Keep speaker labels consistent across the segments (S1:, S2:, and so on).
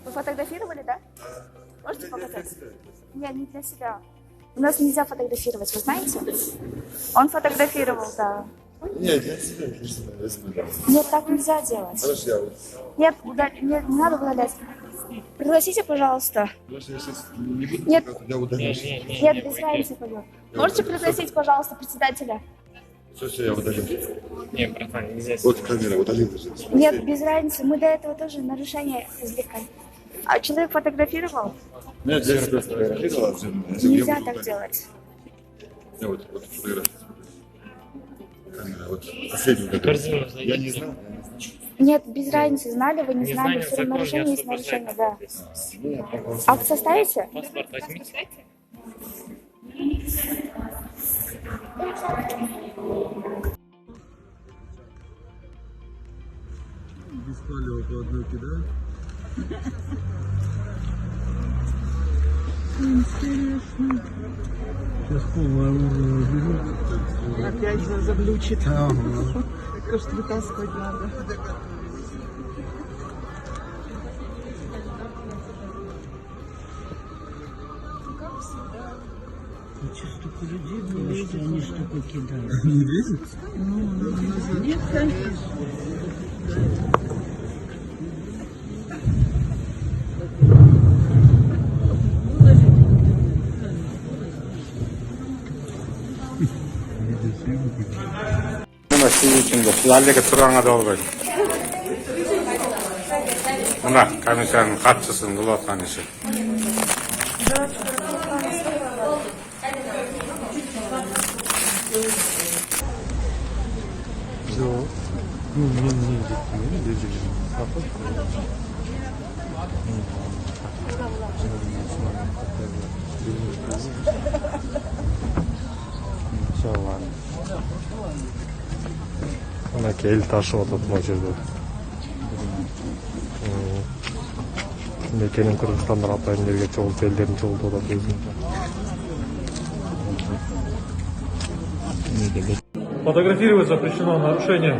S1: Вы фотографировали, да? Можете показать? Нет, не для себя. У нас нельзя фотографировать, вы знаете? Он фотографировал, да.
S2: Нет, для себя, для себя.
S1: Нет, так нельзя делать.
S2: Хорошо, я вот.
S1: Нет, нет, не надо удалять. Пригласите, пожалуйста.
S2: Хорошо, я сейчас не буду.
S1: Нет.
S2: Я удалю.
S1: Нет, без разницы пойдет. Можете пригласить, пожалуйста, председателя?
S2: Все, я удалю.
S3: Не, братан, нельзя.
S2: Вот камера, удали уже.
S1: Нет, без разницы. Мы до этого тоже нарушение извлекали. А человек фотографировал?
S2: Нет, я себя фотографировал.
S1: Нельзя так делать.
S2: Я вот фотографирую. Камера, вот последний. Я не знал.
S1: Нет, без разницы, знали вы, не знали, все равно нарушение есть нарушение, да. Акт составите?
S3: Паспорт возьмите.
S2: Без палева по одной кидают.
S4: Интересно.
S2: Сейчас полное оружие берет.
S4: Опять заглючит.
S2: Ага.
S4: Кажется, вытаскивать надо.
S5: Что столько людей было, что они столько кидают?
S2: Не лезет?
S4: Нет, конечно.
S6: Muna suv ichimda, suzanliga turganga da olmaydi. Muna komissiyanın katçısın, Bulat'tan işi.
S2: Yok. Ne diyeceğim?
S6: Мына эл ташып атат мына жерде. Мекенин Кыргызстандын атайын жерге чогулуп элдерин чогултуп атат өзүн.
S7: Фотографировать запрещено, нарушение.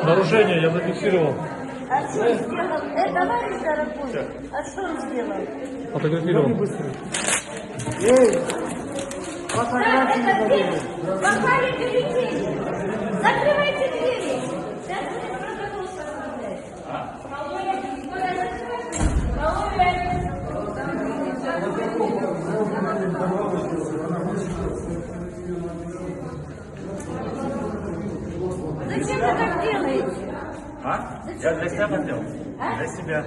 S7: Нарушение я зафиксировал.
S8: А что он сделал? Товарищ дорогой, а что он сделал?
S7: Фотографировал.
S8: Эй! Фотографии попали бюллетени! Закрывайте двери! Сейчас будет протокол составлять. Зачем вы так делаете?
S3: А? Я для себя хотел.
S8: А?
S3: Для себя.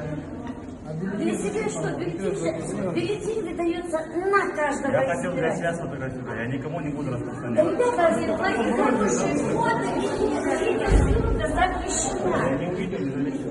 S8: Для себя что? Бюллетень выдается на каждого
S3: Я хотел для
S8: избирателя.
S3: себя сфотографировать. Я никому не буду распространять.
S8: Ребята, плохие хорошие фото, видеосъемка запрещена.
S3: Я не увидел, не залечу.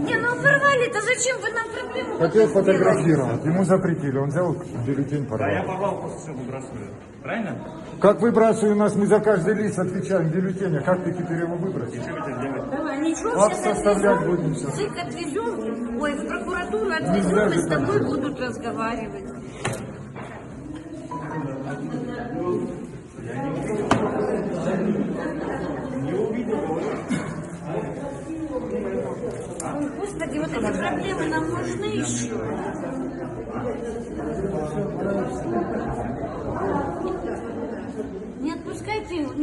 S8: Не, ну порвали-то зачем вы нам проблему?
S9: Хотел фотографировать, ему запретили, он взял бюллетень
S3: Да, я
S9: порвал.
S3: порвал, после все выбрасываю. Правильно?
S9: Как выбрасываю у нас, мы за каждый лист отвечаем бюллетень, а как ты теперь его выбросишь?
S3: Что вы так делаете?
S8: Давай, ничего,
S9: Акт
S8: сейчас
S9: составлять
S8: отвезем,
S9: будем сейчас.
S8: ЦИК отвезем, ой, в прокуратуру отвезем, и с тобой будут разговаривать. Ой, Господи, вот эти проблемы нам нужны еще. Не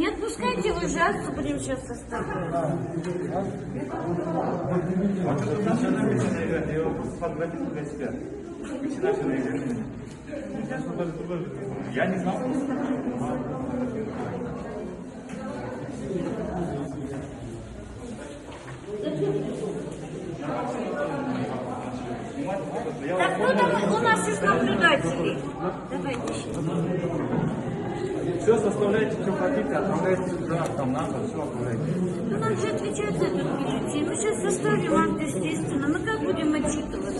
S8: отпускайте его, ужасно будем сейчас составлять.
S3: Я его просто сфотографировал для себя. Я не знал.
S8: Так, ну давай, у нас есть наблюдатели. Давайте.
S3: Все составляйте, что хотите, отправляйте сюда, там надо, все отправляйте.
S8: Ну нам же отвечать за этот бюллетень. Мы сейчас составим акт, естественно. Мы как будем отчитываться?